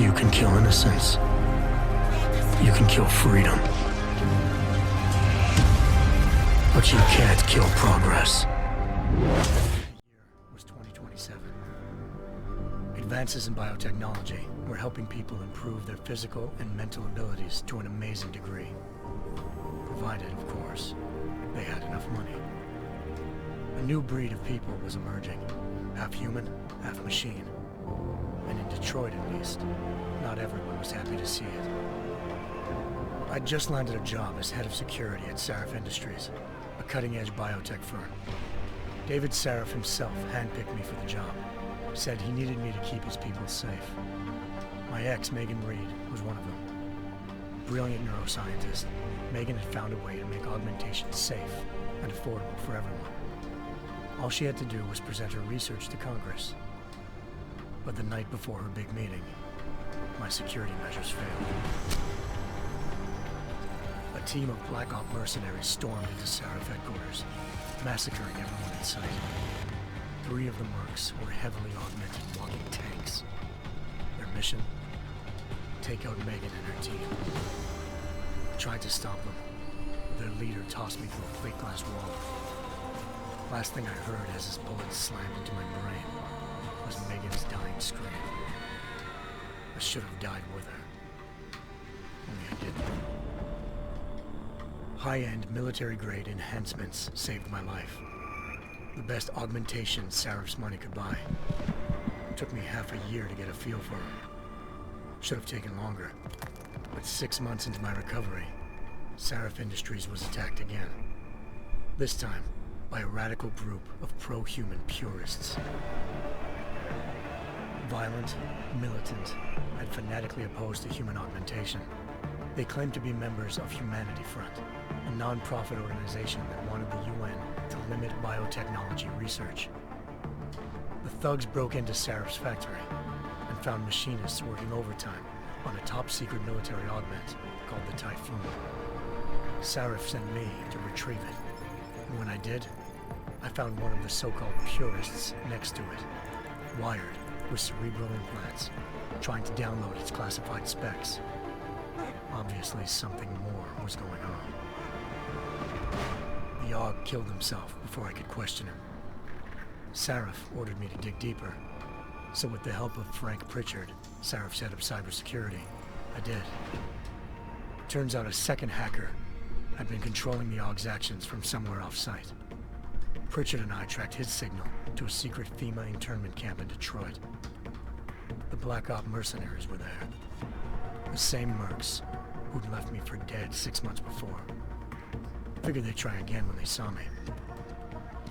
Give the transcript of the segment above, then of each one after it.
You can kill innocence. You can kill freedom. But you can't kill progress. The year was 2027. Advances in biotechnology were helping people improve their physical and mental abilities to an amazing degree. Provided, of course, they had enough money. A new breed of people was emerging. Half human, half machine. And in Detroit, at least, not everyone was happy to see it. I'd just landed a job as head of security at Sarif Industries, a cutting-edge biotech firm. David Sarif himself handpicked me for the job, said he needed me to keep his people safe. My ex, Megan Reed, was one of them. Brilliant neuroscientist, Megan had found a way to make augmentation safe and affordable for everyone. All she had to do was present her research to Congress. But the night before her big meeting, my security measures failed. A team of Black Op mercenaries stormed into Sarif headquarters, massacring everyone in sight. 3 of the mercs were heavily augmented walking tanks. Their mission? Take out Megan and her team. I tried to stop them, but their leader tossed me through a plate glass wall. Last thing I heard as his bullets slammed into my brain was Megan's dying scream. I should have died with her. Only I didn't. High-end military-grade enhancements saved my life. The best augmentation Sarif's money could buy. It took me half a year to get a feel for her. Should have taken longer. But 6 months into my recovery, Sarif Industries was attacked again. This time, by a radical group of pro-human purists. Violent, militant, and fanatically opposed to human augmentation. They claimed to be members of Humanity Front, a non-profit organization that wanted the UN to limit biotechnology research. The thugs broke into Sarif's factory and found machinists working overtime on a top-secret military augment called the Typhoon. Sarif sent me to retrieve it, and when I did, I found one of the so-called purists next to it, wired with cerebral implants, trying to download its classified specs. Obviously, something more was going on. The AUG killed himself before I could question him. Sarif ordered me to dig deeper, so with the help of Frank Pritchard, Sarif's head of cybersecurity, I did. Turns out a second hacker had been controlling the AUG's actions from somewhere off-site. Pritchard and I tracked his signal to a secret FEMA internment camp in Detroit. The Black Op mercenaries were there. The same mercs who'd left me for dead 6 months before. Figured they'd try again when they saw me.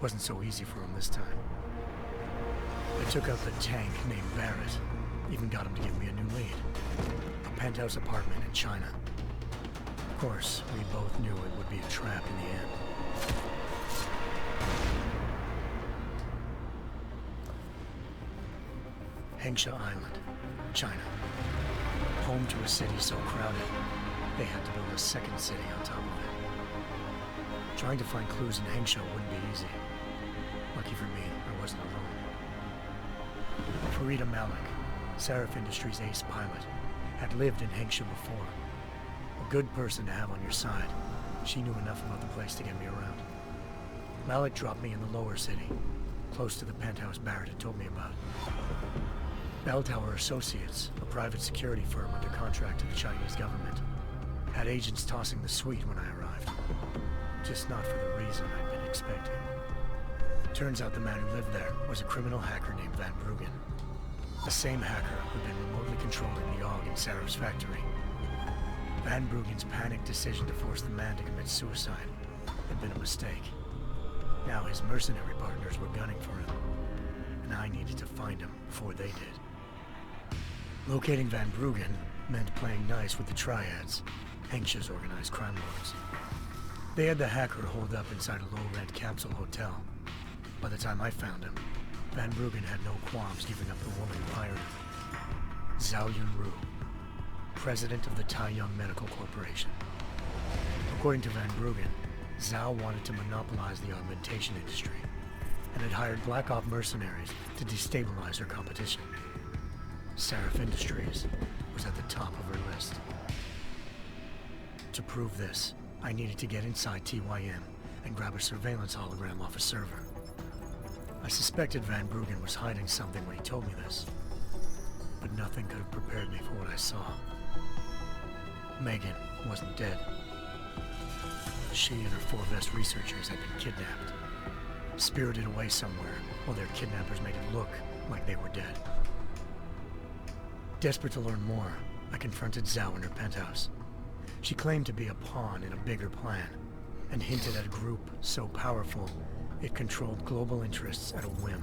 Wasn't so easy for them this time. They took out the tank named Barrett. Even got him to give me a new lead. A penthouse apartment in China. Of course, we both knew it would be a trap in the end. Hengsha Island, China. Home to a city so crowded, they had to build a second city on top of it. Trying to find clues in Hengsha wouldn't be easy. Lucky for me, I wasn't alone. Farida Malik, Sarif Industries' ace pilot, had lived in Hengsha before. A good person to have on your side. She knew enough about the place to get me around. Malik dropped me in the lower city, close to the penthouse Barrett had told me about. Bell Tower Associates, a private security firm under contract to the Chinese government, had agents tossing the suite when I arrived. Just not for the reason I'd been expecting. Turns out the man who lived there was a criminal hacker named Van Bruggen. The same hacker who'd been remotely controlling the AUG in Sarif's factory. Van Bruggen's panicked decision to force the man to commit suicide had been a mistake. Now his mercenary partners were gunning for him, and I needed to find him before they did. Locating Van Bruggen meant playing nice with the Triads, Hengsha's organized crime lords. They had the hacker holed up inside a low-rent capsule hotel. By the time I found him, Van Bruggen had no qualms giving up the woman who hired him. Zhao Yunru, president of the Taiyang Medical Corporation. According to Van Bruggen, Zhao wanted to monopolize the augmentation industry and had hired Black Op mercenaries to destabilize her competition. Seraph Industries was at the top of her list. To prove this, I needed to get inside TYM and grab a surveillance hologram off a server. I suspected Van Bruggen was hiding something when he told me this, but nothing could have prepared me for what I saw. Megan wasn't dead. She and her 4 best researchers had been kidnapped, spirited away somewhere while their kidnappers made it look like they were dead. Desperate to learn more, I confronted Zhao in her penthouse. She claimed to be a pawn in a bigger plan, and hinted at a group so powerful it controlled global interests at a whim.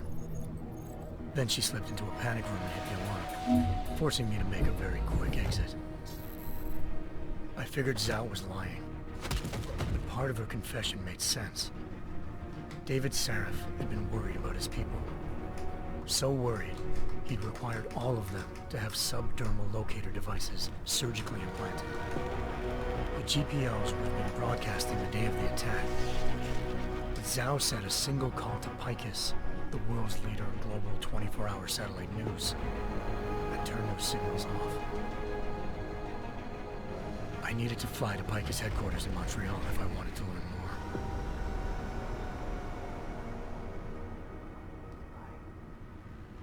Then she slipped into a panic room and hit the alarm, forcing me to make a very quick exit. I figured Zhao was lying, but part of her confession made sense. David Seraph had been worried about his people. So worried, he'd required all of them to have subdermal locator devices surgically implanted. The GPLs would have been broadcasting the day of the attack. But Zhao said a single call to Picus, the world's leader in global 24-hour satellite news, had turned those signals off. I needed to fly to Picus headquarters in Montreal if I wanted to learn more.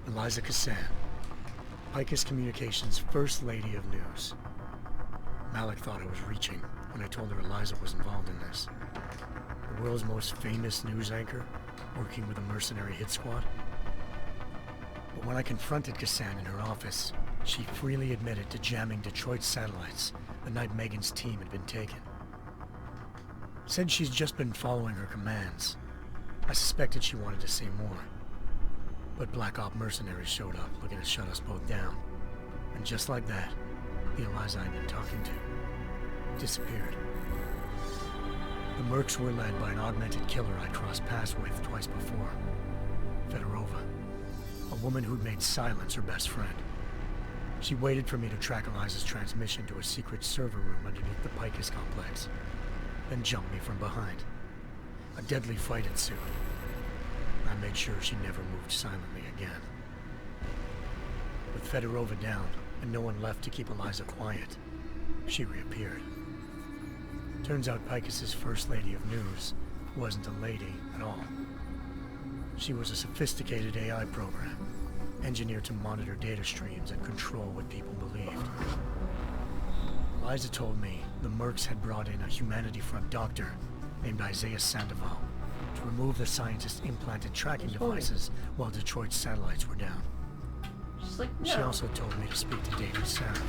Eliza Cassan, Picus Communications' First Lady of News. Malik thought I was reaching when I told her Eliza was involved in this. The world's most famous news anchor, working with a mercenary hit squad. But when I confronted Cassan in her office, she freely admitted to jamming Detroit's satellites the night Megan's team had been taken. Said she's just been following her commands. I suspected she wanted to say more. But Black Op mercenaries showed up looking to shut us both down. And just like that, the Eliza I'd been talking to disappeared. The Mercs were led by an augmented killer I crossed paths with twice before. Fedorova, a woman who'd made silence her best friend. She waited for me to track Eliza's transmission to a secret server room underneath the Picus complex, then jumped me from behind. A deadly fight ensued. I made sure she never moved silently again. With Fedorova down, and no one left to keep Eliza quiet, she reappeared. Turns out Picus's First Lady of News wasn't a lady at all. She was a sophisticated AI program, engineered to monitor data streams and control what people believed. Eliza told me the Mercs had brought in a Humanity Front doctor named Isaiah Sandoval to remove the scientist's implanted tracking devices while Detroit's satellites were down. She's like, no. She also told me to speak to David Seraph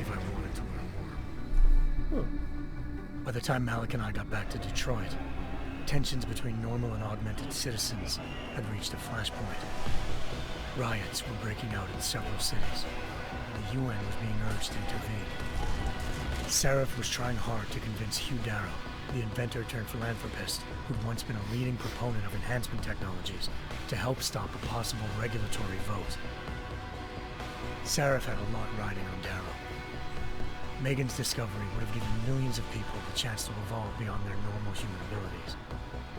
if I wanted to learn more. By the time Malik and I got back to Detroit, tensions between normal and augmented citizens had reached a flashpoint. Riots were breaking out in several cities, and the UN was being urged to intervene. Seraph was trying hard to convince Hugh Darrow, the inventor turned philanthropist who'd once been a leading proponent of enhancement technologies, to help stop a possible regulatory vote. Seraph had a lot riding on Darrow. Megan's discovery would have given millions of people the chance to evolve beyond their normal human abilities,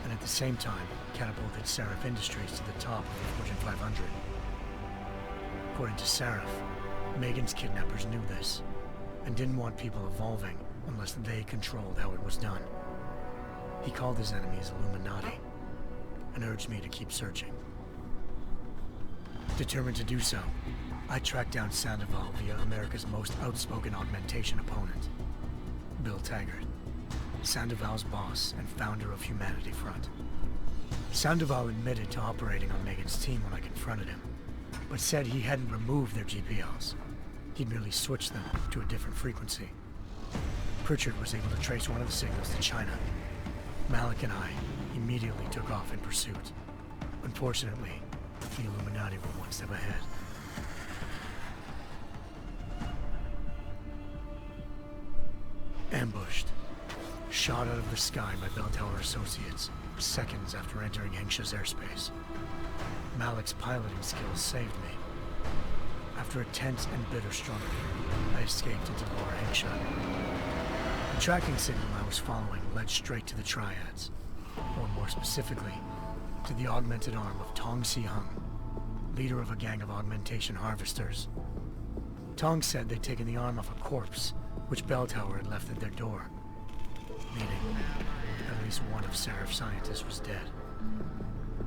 and at the same time catapulted Seraph Industries to the top of the Fortune 500. According to Seraph, Megan's kidnappers knew this, and didn't want people evolving unless they controlled how it was done. He called his enemies Illuminati, and urged me to keep searching. Determined to do so, I tracked down Sandoval via America's most outspoken augmentation opponent, Bill Taggart, Sandoval's boss and founder of Humanity Front. Sandoval admitted to operating on Megan's team when I confronted him, but said he hadn't removed their GPLs. He'd merely switched them to a different frequency. Pritchard was able to trace one of the signals to China. Malik and I immediately took off in pursuit. Unfortunately, the Illuminati were one step ahead. Ambushed. Shot out of the sky by Bell Tower Associates, seconds after entering Hengsha's airspace. Malik's piloting skills saved me. After a tense and bitter struggle, I escaped into Lower Hengsha. The tracking signal I was following led straight to the Triads, or more specifically, to the augmented arm of Tong Si Hung, leader of a gang of augmentation harvesters. Tong said they'd taken the arm off a corpse, which Bell Tower had left at their door. Meaning, at least one of Seraph's scientists was dead.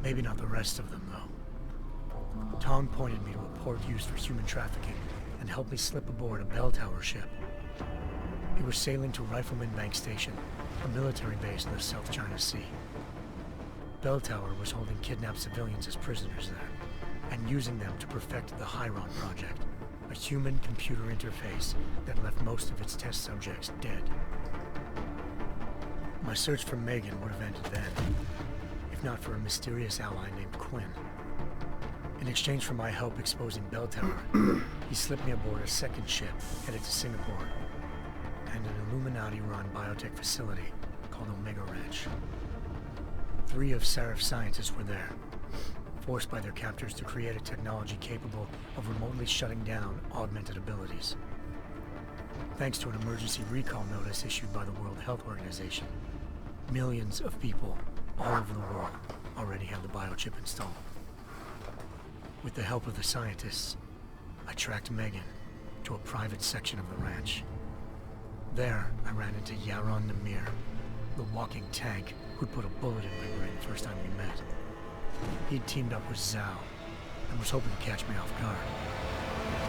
Maybe not the rest of them, though. Tong pointed me to a port used for human trafficking and helped me slip aboard a Bell Tower ship. It was sailing to Rifleman Bank Station, a military base in the South China Sea. Bell Tower was holding kidnapped civilians as prisoners there, and using them to perfect the Hyron Project, a human-computer interface that left most of its test subjects dead. My search for Megan would have ended then, if not for a mysterious ally named Quinn. In exchange for my help exposing Bell Tower, he slipped me aboard a second ship headed to Singapore, and an Illuminati-run biotech facility called Omega Ranch. 3 of Seraph's scientists were there, forced by their captors to create a technology capable of remotely shutting down augmented abilities. Thanks to an emergency recall notice issued by the World Health Organization, millions of people all over the world already have the biochip installed. With the help of the scientists, I tracked Megan to a private section of the ranch. There, I ran into Yaron Namir, the walking tank who'd put a bullet in my brain the first time we met. He'd teamed up with Zhao and was hoping to catch me off guard.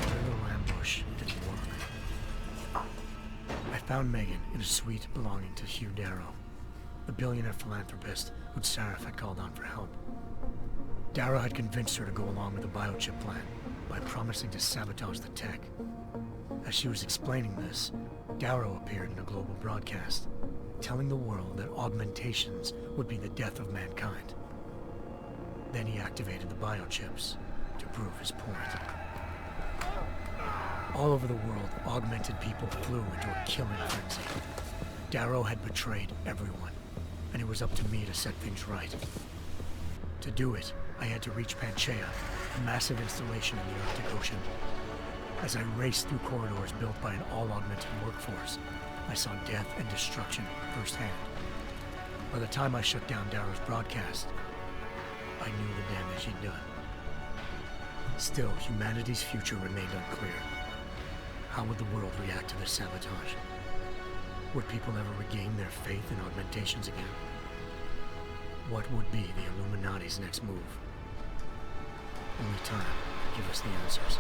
Their little ambush didn't work. I found Megan in a suite belonging to Hugh Darrow, the billionaire philanthropist who'd Seraph had called on for help. Darrow had convinced her to go along with the biochip plan by promising to sabotage the tech. As she was explaining this, Darrow appeared in a global broadcast, telling the world that augmentations would be the death of mankind. Then he activated the biochips to prove his point. All over the world, augmented people flew into a killing frenzy. Darrow had betrayed everyone, and it was up to me to set things right. To do it, I had to reach Panchaea, a massive installation in the Arctic Ocean. As I raced through corridors built by an all-augmented workforce, I saw death and destruction firsthand. By the time I shut down Darrow's broadcast, I knew the damage he'd done. Still, humanity's future remained unclear. How would the world react to this sabotage? Would people ever regain their faith in augmentations again? What would be the Illuminati's next move? Only time could give us the answers.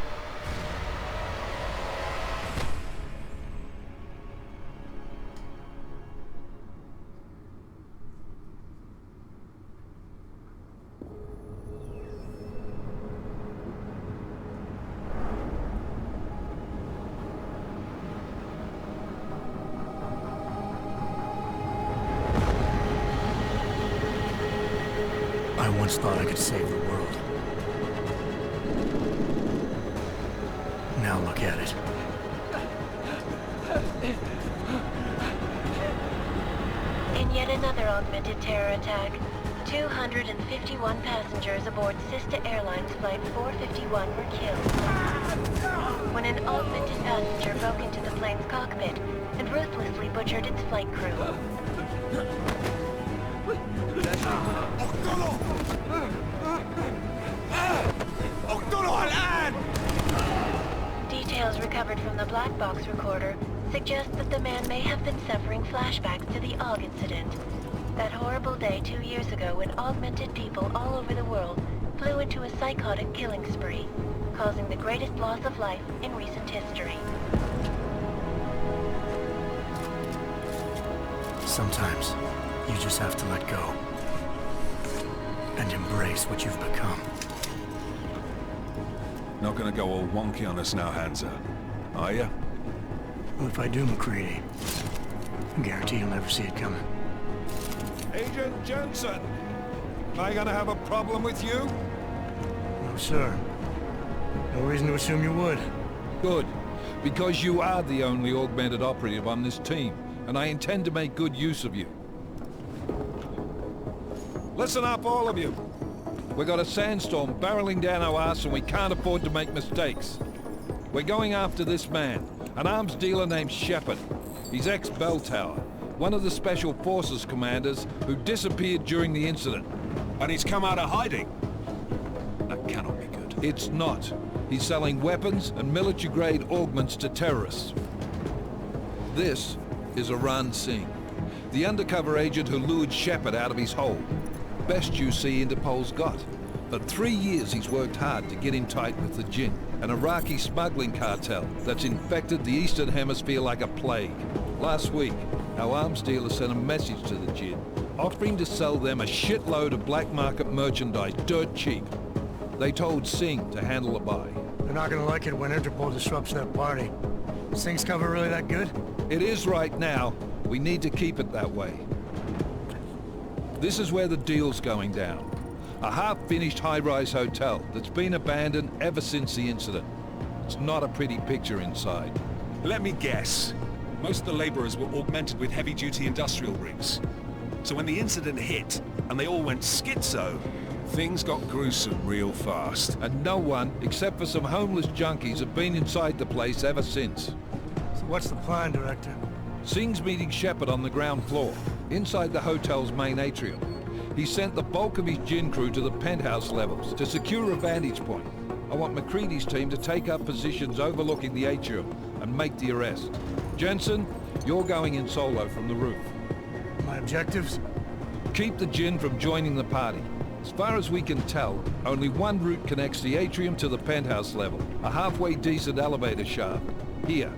I once thought I could save the world. Now look at it. In yet another augmented terror attack, 251 passengers aboard Sister Airlines Flight 451 were killed when an augmented passenger broke into the plane's cockpit and ruthlessly butchered its flight crew. Details recovered from the black box recorder suggest that the man may have been suffering flashbacks to the AUG incident. That horrible day 2 years ago when augmented people all over the world flew into a psychotic killing spree, causing the greatest loss of life in recent history. Sometimes, you just have to let go. And embrace what you've become. Not gonna go all wonky on us now, Hansa, are you? Well, if I do, McCready, I guarantee you'll never see it coming. Agent Jensen! Am I gonna have a problem with you? No, sir. No reason to assume you would. Good. Because you are the only augmented operative on this team, and I intend to make good use of you. Listen up, all of you. We got a sandstorm barreling down our arse and we can't afford to make mistakes. We're going after this man, an arms dealer named Shepard. He's ex-Bell Tower, one of the Special Forces commanders who disappeared during the incident. And he's come out of hiding. That cannot be good. It's not. He's selling weapons and military-grade augments to terrorists. This is Iran Singh, the undercover agent who lured Shepard out of his hole. Best UC Interpol's got. For 3 years he's worked hard to get in tight with the Jinn, an Iraqi smuggling cartel that's infected the Eastern Hemisphere like a plague. Last week, our arms dealer sent a message to the Jinn, offering to sell them a shitload of black market merchandise dirt cheap. They told Singh to handle the buy. They're not gonna like it when Interpol disrupts their party. Singh's cover really that good? It is right now. We need to keep it that way. This is where the deal's going down. A half-finished high-rise hotel that's been abandoned ever since the incident. It's not a pretty picture inside. Let me guess. Most of the laborers were augmented with heavy-duty industrial rigs. So when the incident hit, and they all went schizo, things got gruesome real fast. And no one, except for some homeless junkies, have been inside the place ever since. So what's the plan, Director? Singh's meeting Shepard on the ground floor, inside the hotel's main atrium. He sent the bulk of his Jinn crew to the penthouse levels to secure a vantage point. I want McCready's team to take up positions overlooking the atrium and make the arrest. Jensen, you're going in solo from the roof. My objectives? Keep the Jinn from joining the party. As far as we can tell, only one route connects the atrium to the penthouse level, a halfway decent elevator shaft. Here.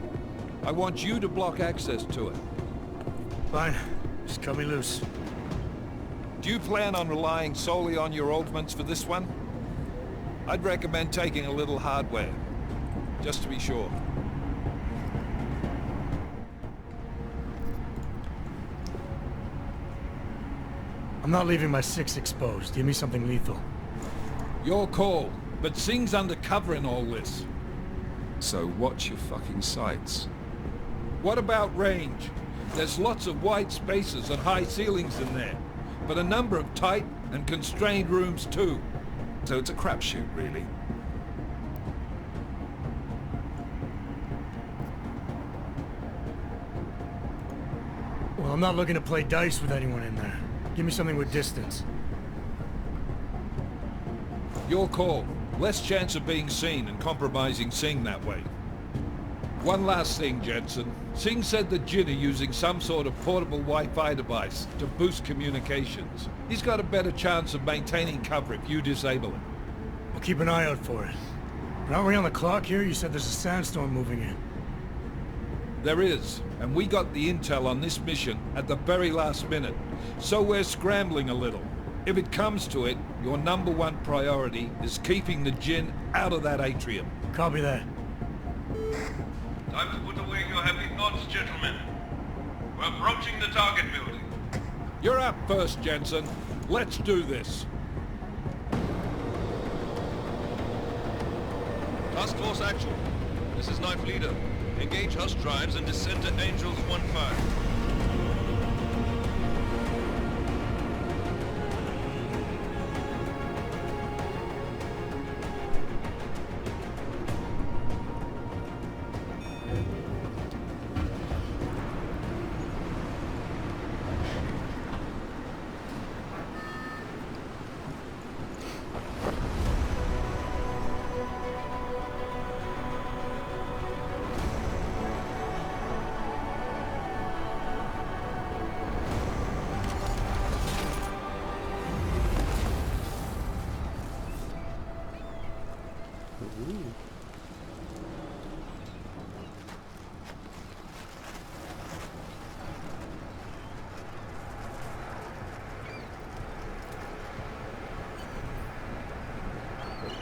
I want you to block access to it. Fine. Just cut me loose. Do you plan on relying solely on your augments for this one? I'd recommend taking a little hardware, just to be sure. I'm not leaving my 6 exposed. Give me something lethal. Your call, but Singh's undercover in all this. So watch your fucking sights. What about range? There's lots of wide spaces and high ceilings in there, but a number of tight and constrained rooms too. So it's a crapshoot, really. Well, I'm not looking to play dice with anyone in there. Give me something with distance. Your call. Less chance of being seen and compromising Singh that way. One last thing, Jensen. Singh said the Jinn are using some sort of portable Wi-Fi device to boost communications. He's got a better chance of maintaining cover if you disable it. I'll keep an eye out for it. But aren't we on the clock here? You said there's a sandstorm moving in. There is, and we got the intel on this mission at the very last minute, so we're scrambling a little. If it comes to it, your #1 priority is keeping the Jinn out of that atrium. Copy that. Time to put away your heavy thoughts, gentlemen. We're approaching the target building. You're up first, Jensen. Let's do this. Task Force Action. This is Knife Leader. Engage Hush drives and descend to Angels 1-5.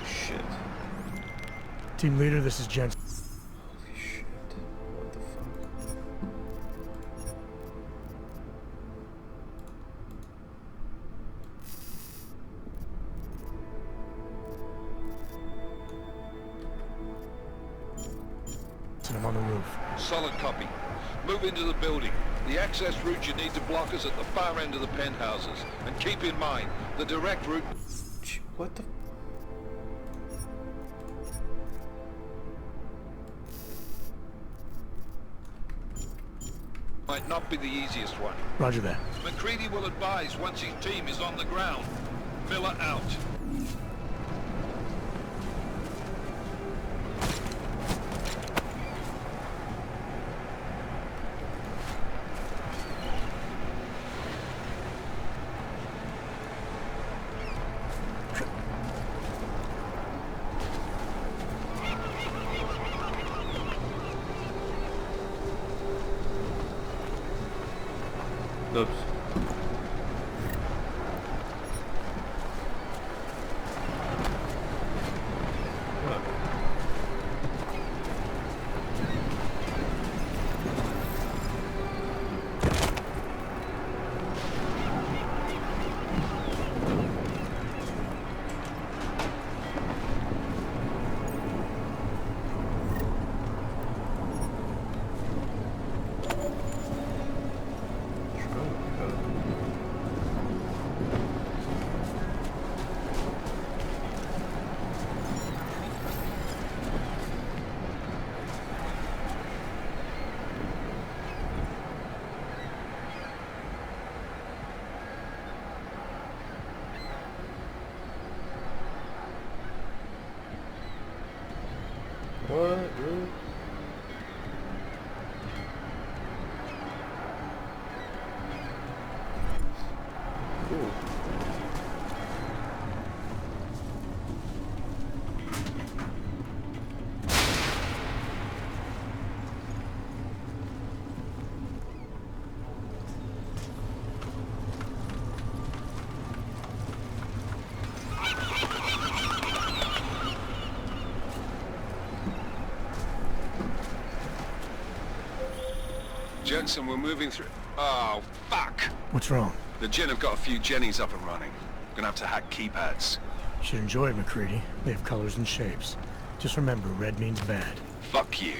Shit. Team leader, this is Jensen. Holy shit. What the fuck? I'm on the roof. Solid copy. Move into the building. The access route you need to block is at the far end of the penthouses. And keep in mind, the direct route What the? might not be the easiest one. Roger that. McCready will advise once his team is on the ground. Miller out. Oops. What? Really? Cool. Jensen, we're moving through... Oh, fuck! What's wrong? The Gen have got a few Jennies up and running. Gonna have to hack keypads. You should enjoy it, McCready. They have colors and shapes. Just remember, red means bad. Fuck you.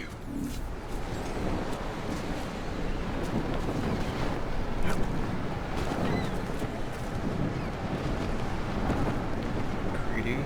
Greedy.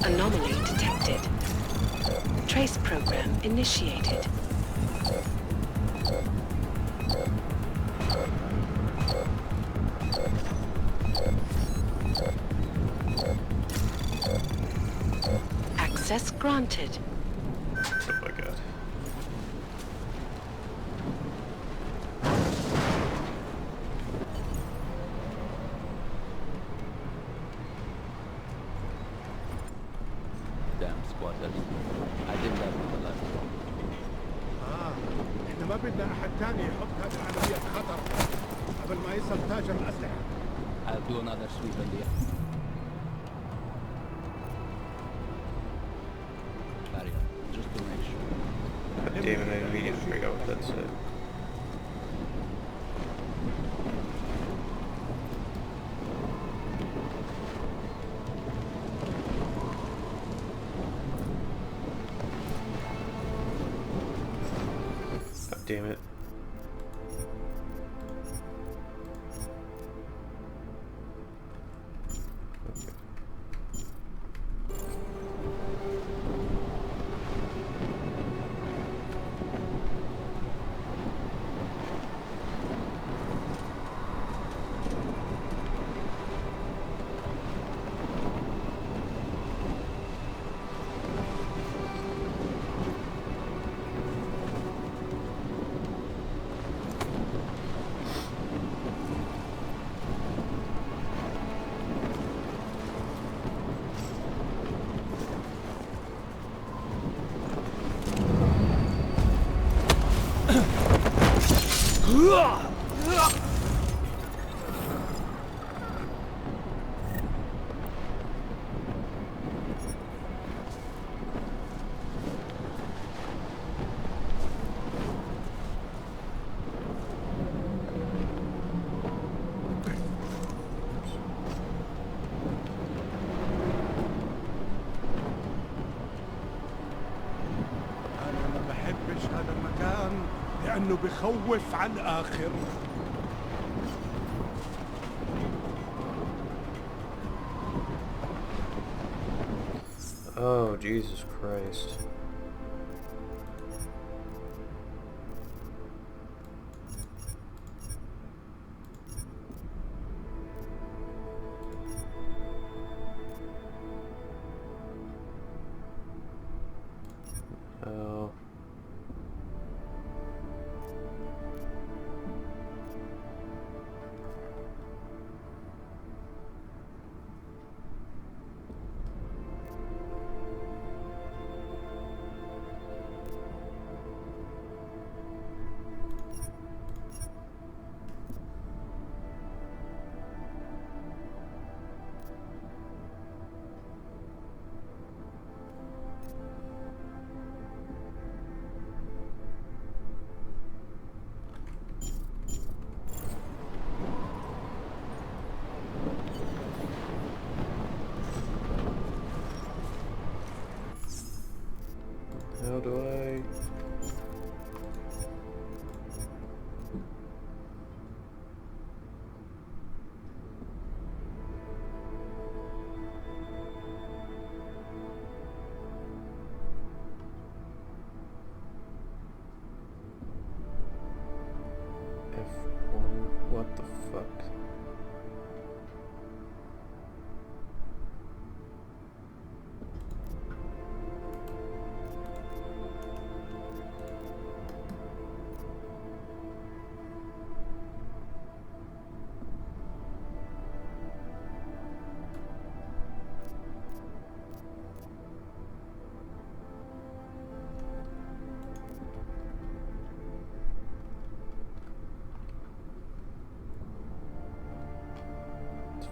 Anomaly detected. Trace program initiated. Access granted. Oh my god. Damn squatters. I did that with the last one. احنا ما بدنا احد تاني يحط هذه العملية بخطر قبل ما يصل تاجر الأسلحة. I'll do another sweep in the barrier, just to make sure. God damn it, I immediately figure out what that said. God damn it. لأنه بخوف عن آخر. Oh, Jesus Christ. Oh. How do I... F1? What the fuck?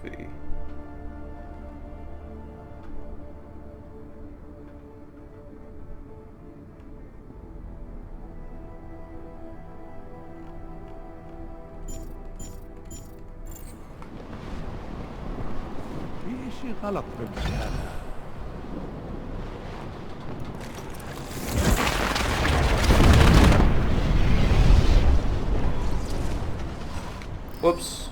V. في شيء غلط بالمكان. Whoops.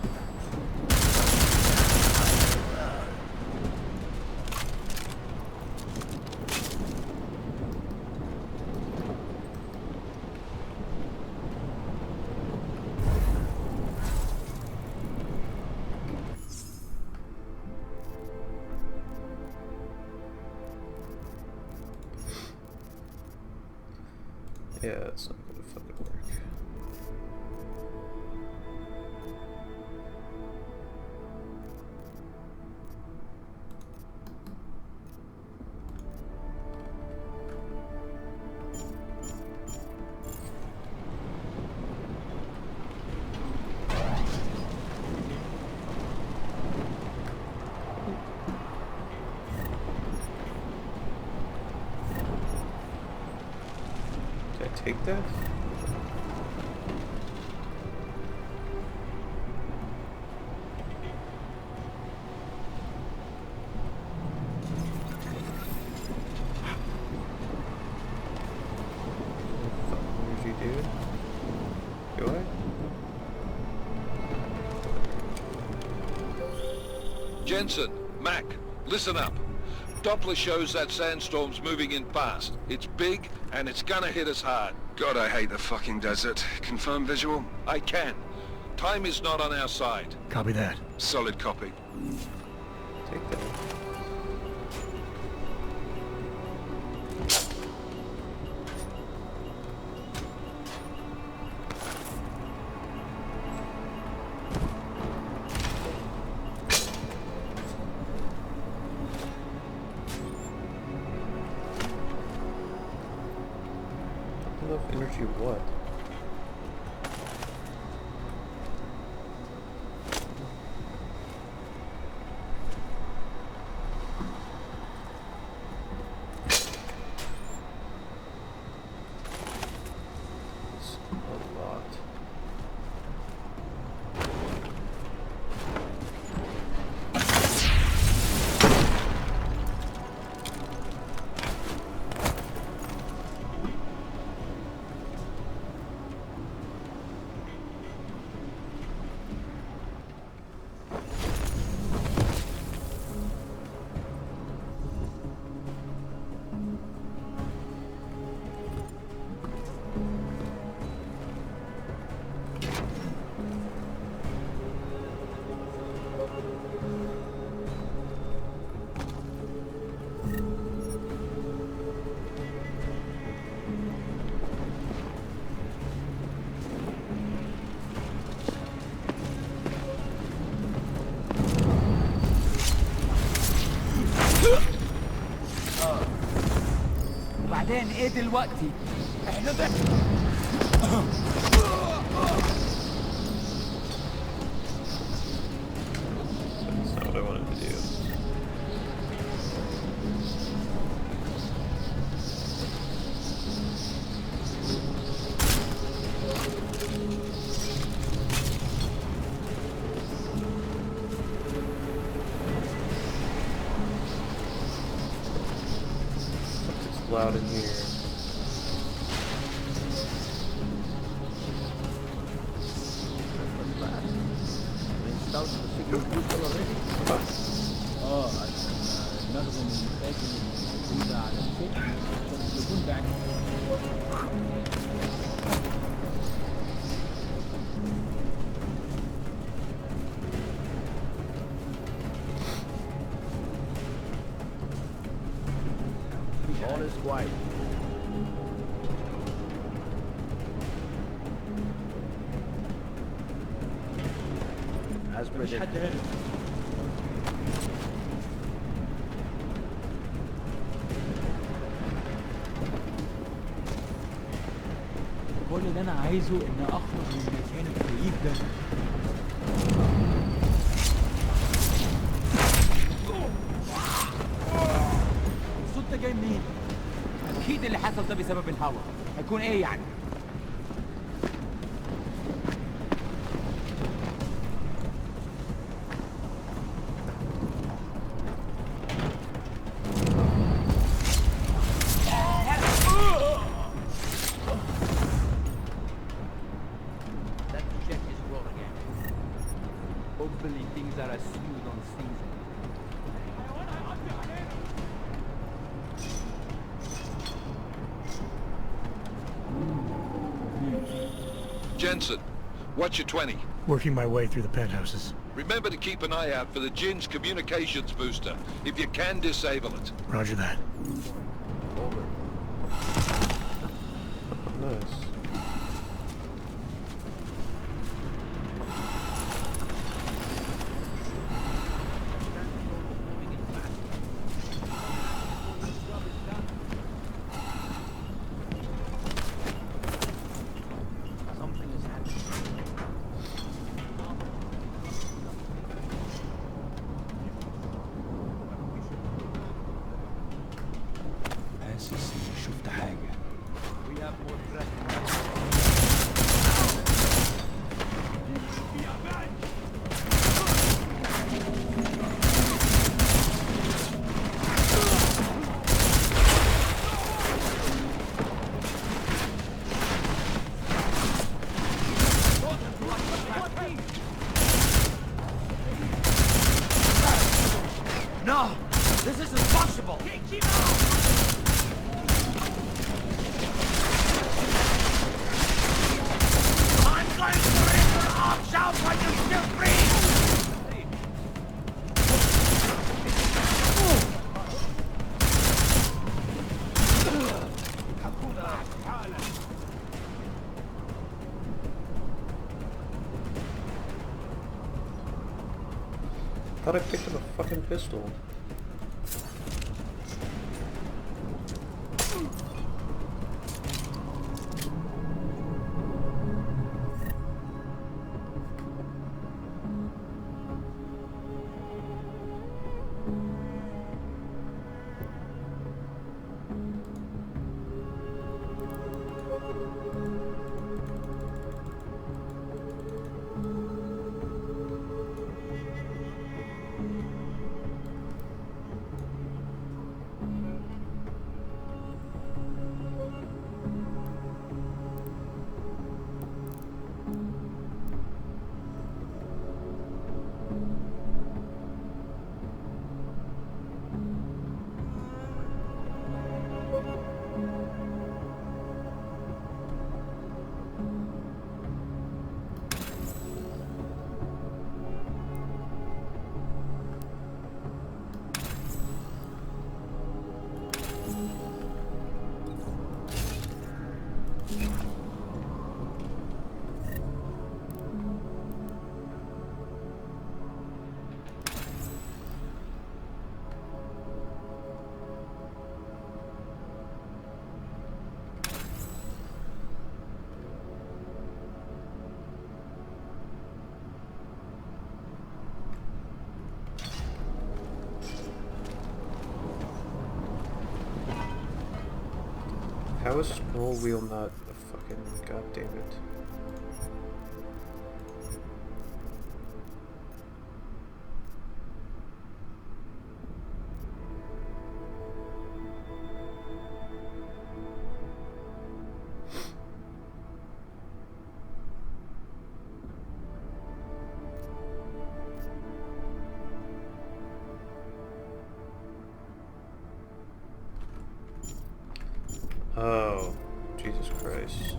Yeah, it's not gonna fucking work. Did I take that? What did you do? Do I? Jensen, Mac, listen up. Doppler shows that sandstorm's moving in fast. It's big, and it's gonna hit us hard. God, I hate the fucking desert. Confirm visual? I can. Time is not on our side. Copy that. Solid copy. Take that. Enough energy what? A lot. بعدين ايه دلوقتي؟ احنا ده That's not what I wanted to do. It's loud in here. نخزن المشاكل الموجودة على الشكل عشان تكون بعد all is quiet. As predicted. كل اللي انا عايزه ان اخرج من المكان الكئيب ده. الصوت ده جاي منين؟ اكيد اللي حصل ده بسبب الهواء. هيكون ايه يعني؟ Hopefully things are as smooth on season. Jensen, what's your 20? Working my way through the penthouses. Remember to keep an eye out for the Jin's communications booster. If you can, disable it. Roger that. Nice. Something is happening. حاسس اني شفت حاجة. We have more threat. No! This isn't possible! I'm going to rip your arms out when you still breathe! Thought I picked up a fucking pistol. How is scroll wheel not a fucking goddamn it? Oh, Jesus Christ.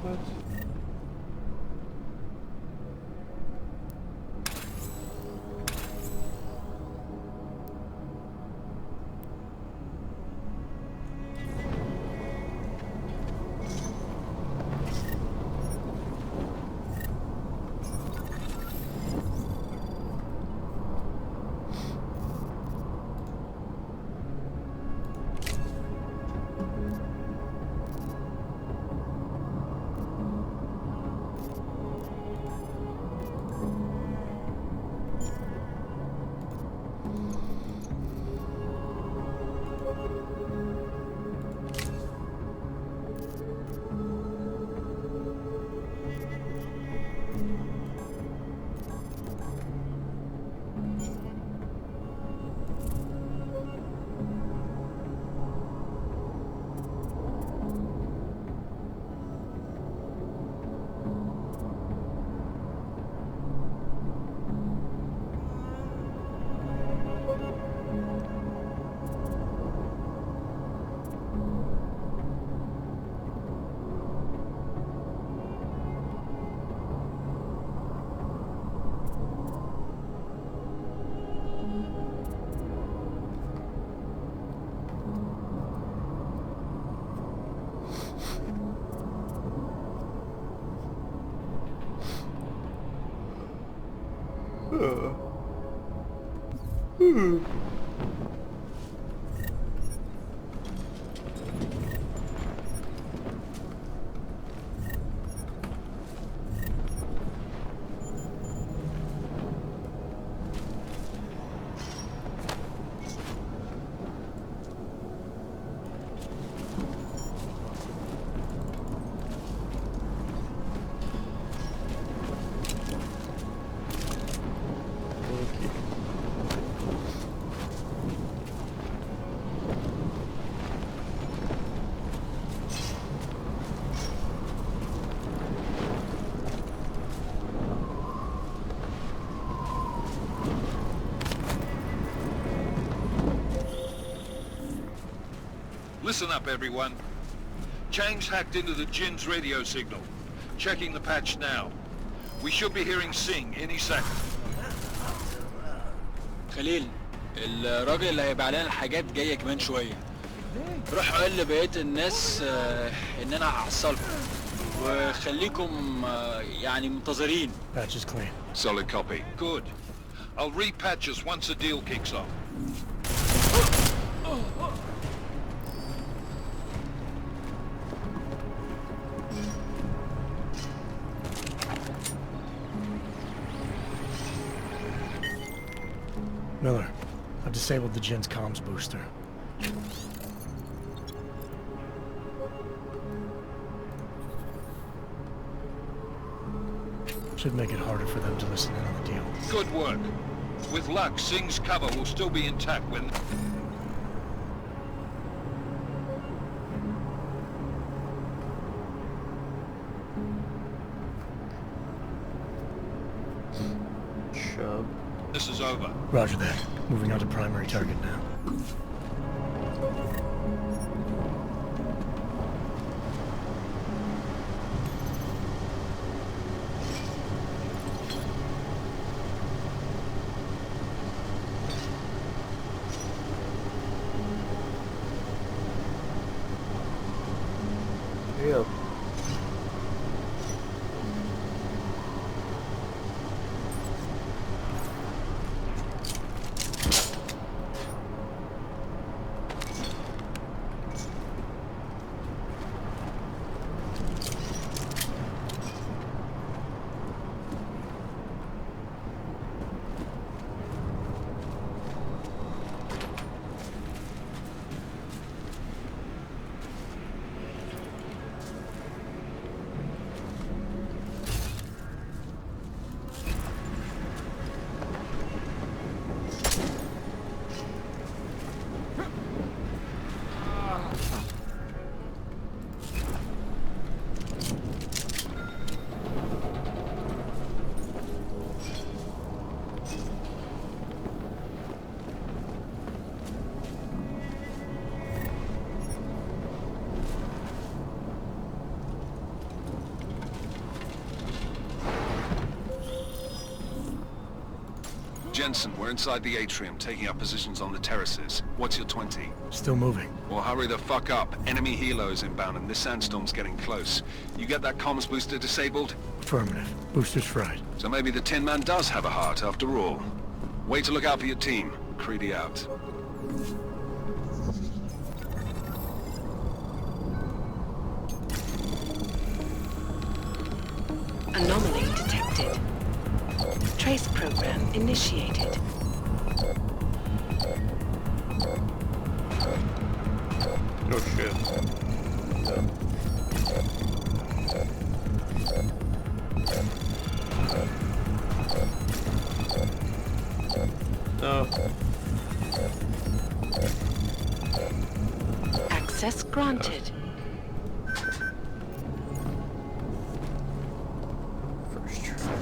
What? Listen up, everyone. Chang's hacked into the Jin's radio signal. Checking the patch now. We should be hearing Sing any second. خليل الراجل اللي هيبيع لنا الحاجات جايه كمان شويه. روح قول لبقيه الناس ان انا هحصلكم وخليكم يعني منتظرين. Patch is clean. Solid copy. Good. I'll repatch us once the deal kicks off. Miller, I've disabled the Jin's comms booster. Should make it harder for them to listen in on the deal. Good work. With luck, Sing's cover will still be intact when... Shove. This is over. Roger that. Moving on to primary target now. Yep. Jensen, we're inside the atrium, taking up positions on the terraces. What's your 20? Still moving. Well, hurry the fuck up. Enemy helos inbound and this sandstorm's getting close. You get that comms booster disabled? Affirmative. Booster's fried. So maybe the Tin Man does have a heart after all. Way to look out for your team. Creedy out. Anomaly detected. Trace program initiated. No shit. No. Access granted. First try.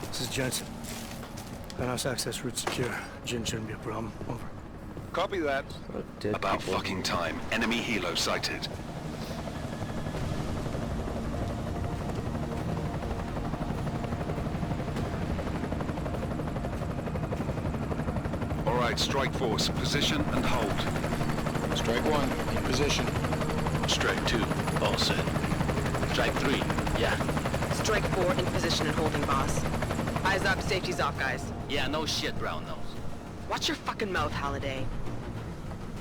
This is Jensen. Penthouse access route secure. Jin shouldn't be a problem. Over. Copy that. Dead About people. fucking time. Enemy helo sighted. All right, strike force. Position and hold. Strike 1, in position. Strike 2, all set. Strike 3, yeah. Strike 4 in position and holding, boss. Eyes up, safety's off, guys. Yeah, no shit, brown nose. Watch your fucking mouth, Halliday.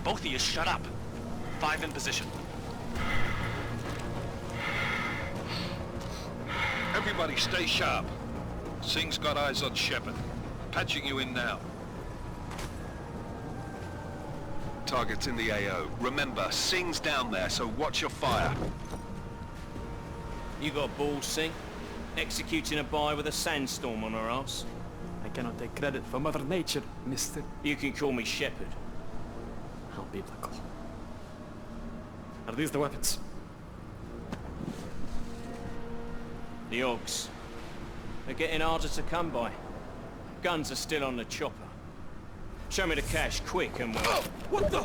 Both of you shut up. 5 in position. Everybody stay sharp. Singh's got eyes on Shepard. Patching you in now. Target's in the AO. Remember, Singh's down there, so watch your fire. You got balls, Singh? Executing a buy with a sandstorm on our ass? I cannot take credit for Mother Nature, mister. You can call me Shepard. How biblical. Are these the weapons? The Ogs. They're getting harder to come by. Guns are still on the chopper. Show me the cash, quick, and we'll... Oh, what the?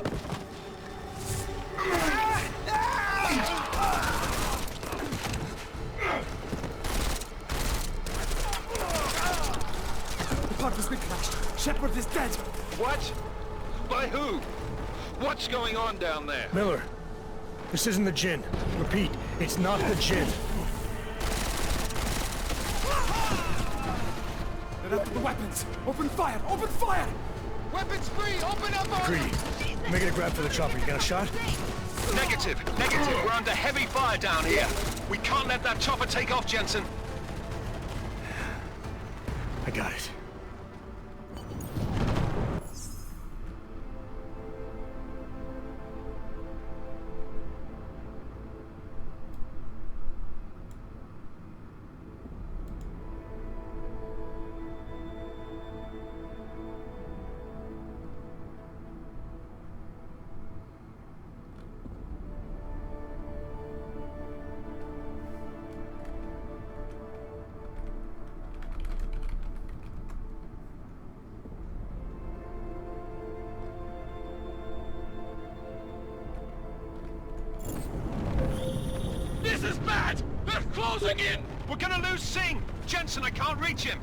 The pod has been crashed. Shepard is dead. What? By who? What's going on down there? Miller, this isn't the Jinn. Repeat, it's not the Jinn. They're after the weapons. Open fire! Open fire! Weapons free! Open up! Greedy. Make it a grab for the chopper. You got a shot? Negative. We're under heavy fire down here. We can't let that chopper take off, Jensen. I got it. This is bad! They're closing in! We're gonna lose Singh! Jensen, I can't reach him!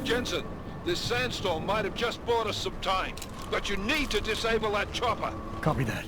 Jensen, this sandstorm might have just bought us some time, but you need to disable that chopper. Copy that.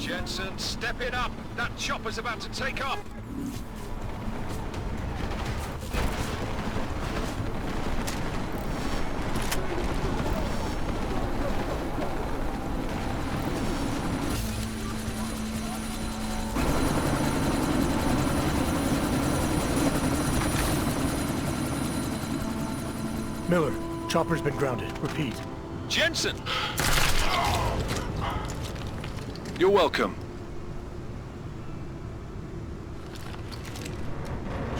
Jensen, step it up! That chopper's about to take off! Miller, chopper's been grounded. Repeat. Jensen! You're welcome.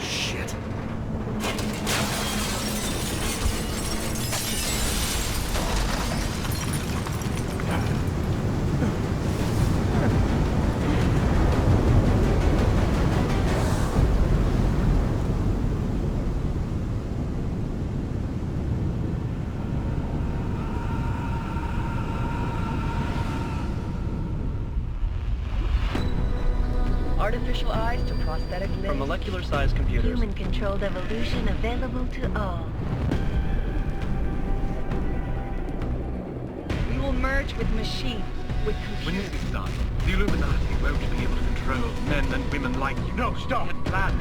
Shit. Artificial eyes to prosthetic limbs. From molecular-sized computers. Human-controlled evolution available to all. We will merge with machines, with When computers. this is done, the Illuminati won't be able to control men and women like you. No, stop! Plan.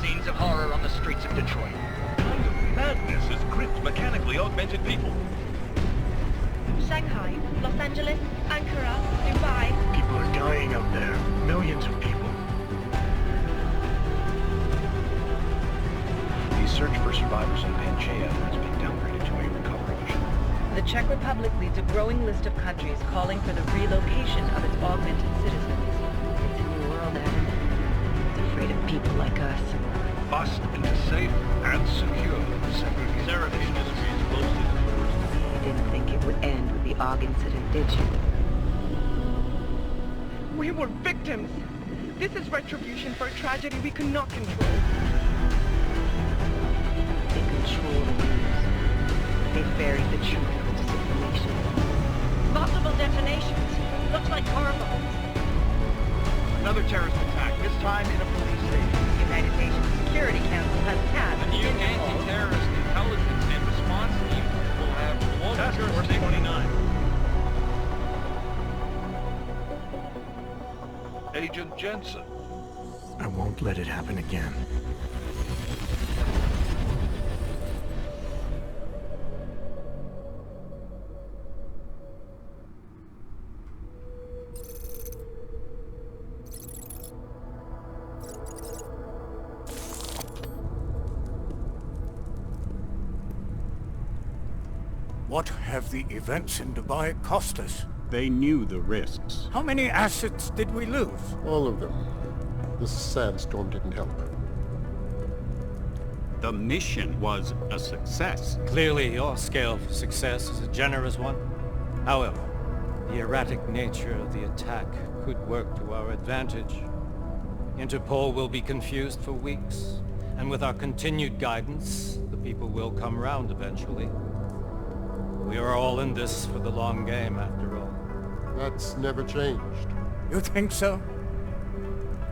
Scenes of horror on the streets of Detroit. What kind of madness has gripped mechanically augmented people? Shanghai, Los Angeles, Ankara, Dubai. People are dying out there. Millions of people. The search for survivors in Panchaea has been downgraded to a recovery mission. The Czech Republic leads a growing list of countries calling for the relocation of its augmented citizens. It's a new world, Evan. It's afraid of people like us. Bust into safe and secure segregation. Seraph Industries closely supports. You didn't think it would end with the AUG incident, did you? We were victims. This is retribution for a tragedy we could not control. They control the news. They buried the truth with disinformation. Multiple detonations. Looks like hormones. Another terrorist attack, this time in a police station. The United Nations Security Council has passed The new anti-terrorist intelligence and response team will have global Task Force jurisdiction. 29. Agent Jensen. I won't let it happen again. What have the events in Dubai cost us? They knew the risks. How many assets did we lose? All of them. This sandstorm didn't help. The mission was a success. Clearly, your scale for success is a generous one. However, the erratic nature of the attack could work to our advantage. Interpol will be confused for weeks, and with our continued guidance, the people will come round eventually. We are all in this for the long game, after all. That's never changed. You think so?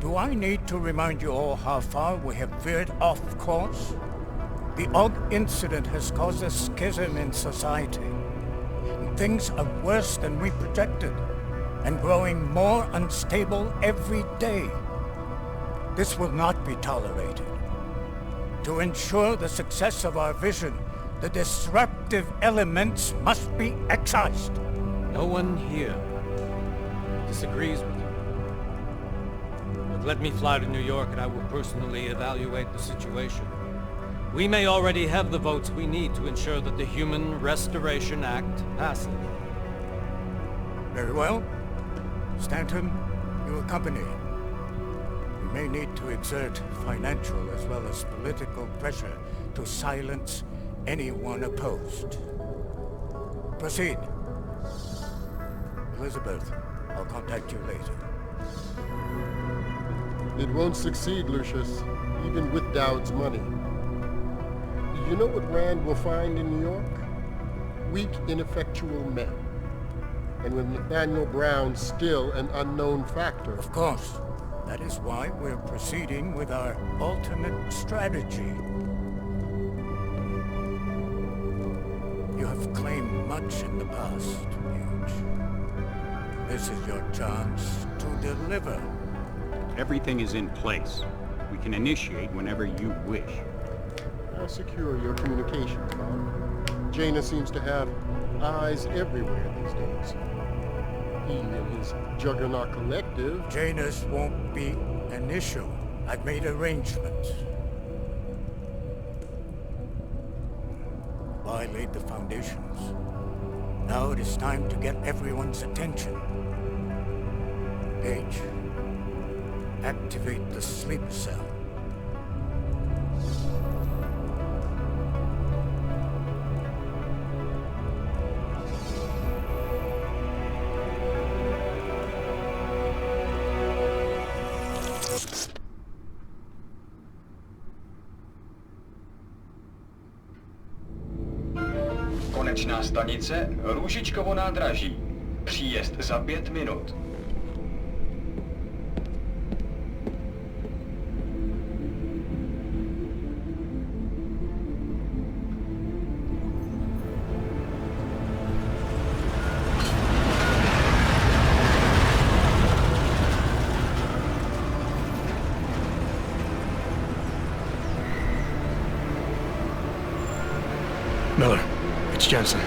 Do I need to remind you all how far we have veered off course? The AUG incident has caused a schism in society. And things are worse than we projected, and growing more unstable every day. This will not be tolerated. To ensure the success of our vision, the disruptive elements must be excised. No one here disagrees with you. But let me fly to New York and I will personally evaluate the situation. We may already have the votes we need to ensure that the Human Restoration Act passes. Very well. Stanton, you accompany. We may need to exert financial as well as political pressure to silence anyone opposed. Proceed. Elizabeth, I'll contact you later. It won't succeed, Lucius, even with Dowd's money. You know what Rand will find in New York? Weak, ineffectual men. And with Nathaniel Brown still an unknown factor. Of course. That is why we're proceeding with our alternate strategy. You have claimed much in the past, Paige. This is your chance to deliver. Everything is in place. We can initiate whenever you wish. I'll secure your communications, Bob. Jaina seems to have eyes everywhere these days. He and his Juggernaut Collective... Janus won't be an issue. I've made arrangements. I laid the foundations. Now it is time to get everyone's attention. Page, activate the sleep cell. Konečná stanice Růžičkovo nádraží. Příjezd za 5 minut. Miller, it's Jensen.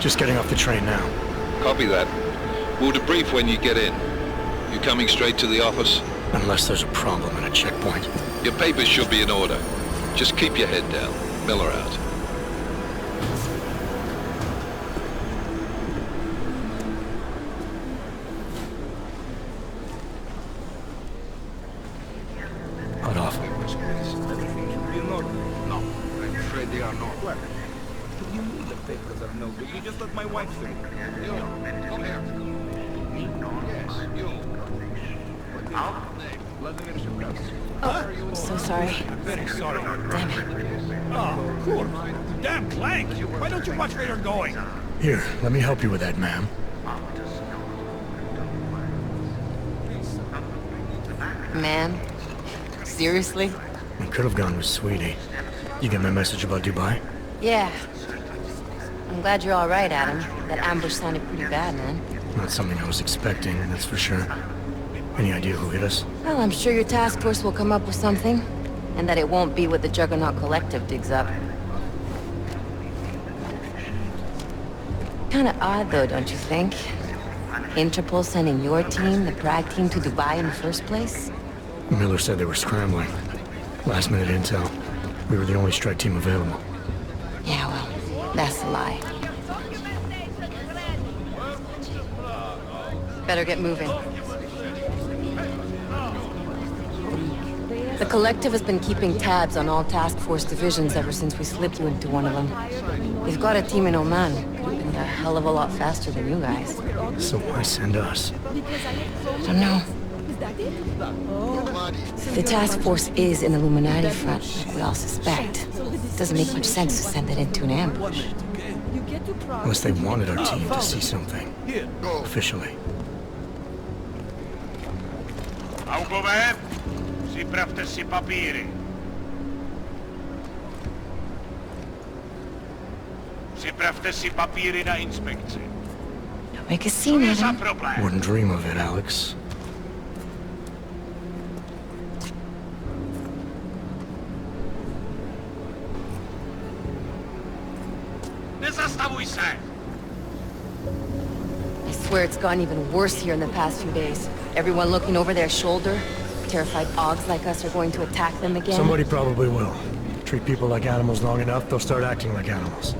Just getting off the train now. Copy that. We'll debrief when you get in. You coming straight to the office? Unless there's a problem at a checkpoint. Your papers should be in order. Just keep your head down. Miller out. Hot off. No, I'm afraid they are not. What do you mean the papers are no good? You just let my wife through. You, come here. Yes, you. What's your name? Vladimir Shevkovsky. Oh, so sorry. Very sorry. Damn it. Oh, cool. Damn Clank! Why don't you watch where you're going? Here, let me help you with that, ma'am. Man? Seriously? I could have gone with Sweetie. You get my message about Dubai? Yeah. I'm glad you're all right, Adam. That ambush sounded pretty bad, man. Not something I was expecting, that's for sure. Any idea who hit us? Well, I'm sure your task force will come up with something. And that it won't be what the Juggernaut Collective digs up. Kinda odd, though, don't you think? Interpol sending your team, the Prague team, to Dubai in the first place? Miller said they were scrambling. Last minute intel. We were the only strike team available. Yeah, well, that's a lie. Better get moving. The Collective has been keeping tabs on all task force divisions ever since we slipped you into one of them. We've got a team in Oman. Could have been a hell of a lot faster than you guys. So why send us? I don't know. The task force is an Illuminati front, like we all suspect. It doesn't make much sense to send it into an ambush. Unless they wanted our team to see something. Officially. Augové, připravte si papíry. Připravte si papíry na inspekci. Don't make a scene, Adam. Wouldn't dream of it, Alex. Nezastavuj se! I swear it's gotten even worse here in the past few days. Everyone looking over their shoulder. Terrified Augs like us are going to attack them again. Somebody probably will. Treat people like animals long enough, they'll start acting like animals.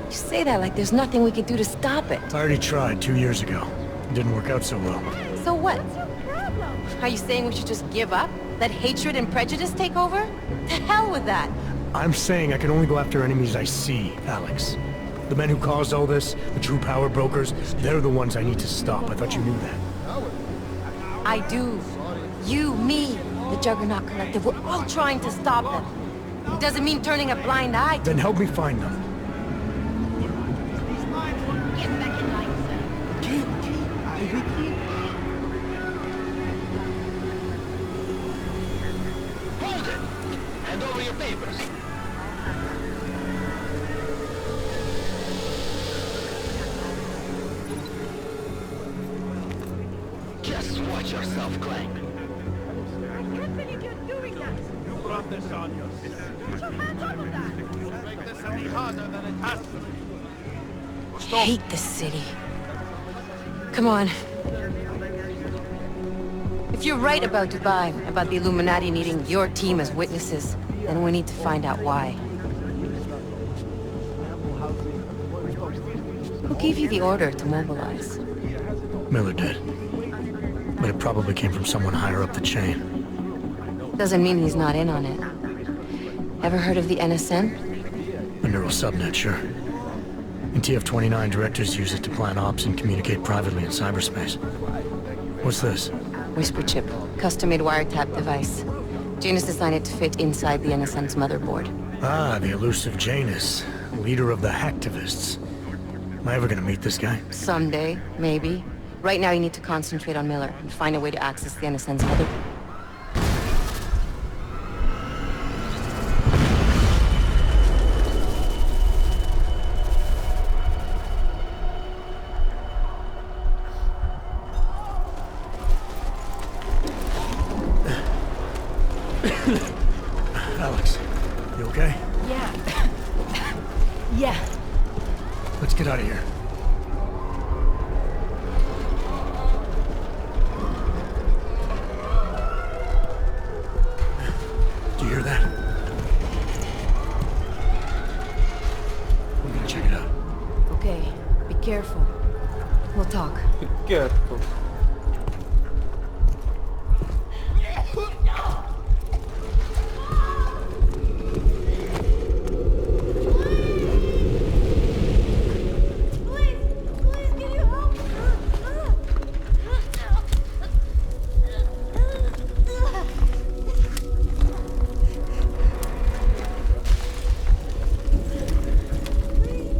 You say that like there's nothing we could do to stop it. I already tried 2 years ago. It didn't work out so well. So what? Are you saying we should just give up? Let hatred and prejudice take over? To hell with that! I'm saying I can only go after enemies I see, Alex. The men who caused all this, the true power brokers, they're the ones I need to stop. I thought you knew that. I do. You, me, the Juggernaut Collective, we're all trying to stop them. It doesn't mean turning a blind eye to Then help me find them. Hold it! Hand over your papers. Just watch yourself, Clank. I can't believe you're doing that! You brought this on yourself. Put your hands off of that! You'll make this any harder than it has to be. I hate this city. Come on. If you're right about Dubai, about the Illuminati needing your team as witnesses, then we need to find out why. Who gave you the order to mobilize? Miller did. But it probably came from someone higher up the chain. Doesn't mean he's not in on it. Ever heard of the NSN? A neural subnet, sure. In TF-29, directors use it to plan ops and communicate privately in cyberspace. What's this? Whisper chip. Custom-made wiretap device. Janus designed it to fit inside the NSN's motherboard. Ah, the elusive Janus. Leader of the hacktivists. Am I ever gonna meet this guy? Someday, maybe. Right now you need to concentrate on Miller and find a way to access the NSN's motherboard. Alex, you okay? Yeah. Yeah. Let's get out of here. Do you hear that? We're gonna check it out. Okay, be careful. We'll talk. Be careful.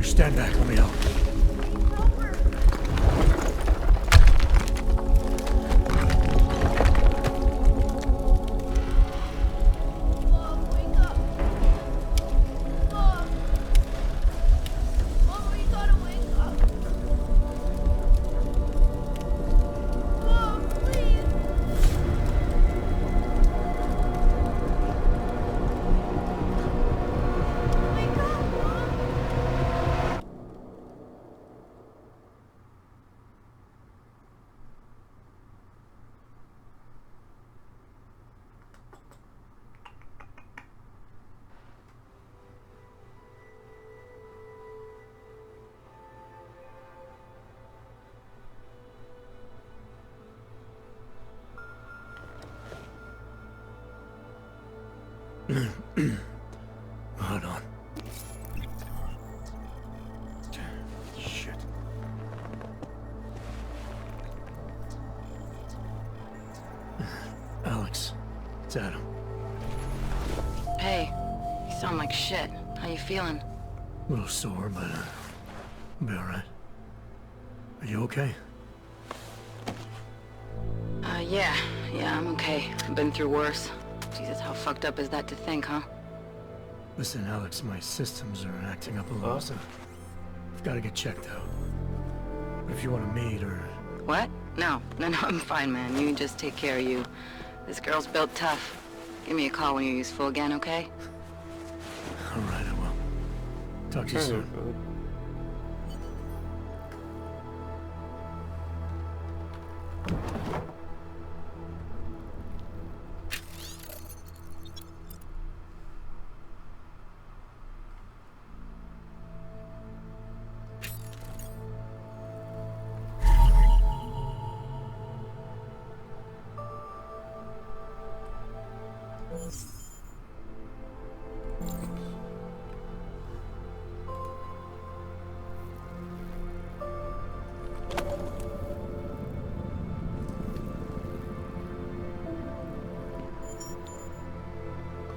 Stand back, let me help. Hold on. Shit. Alex, it's Adam. Hey, you sound like shit. How you feeling? A little sore, but I'll be alright. Are you okay? Yeah, I'm okay. I've been through worse. Jesus, how fucked up is that to think, huh? Listen, Alex, my systems are acting up a little, so I've got to get checked out. But if you want to meet or... What? No, I'm fine, man. You just take care of you. This girl's built tough. Give me a call when you're useful again, okay? Alright, I will. Talk to you soon.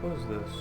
What is this?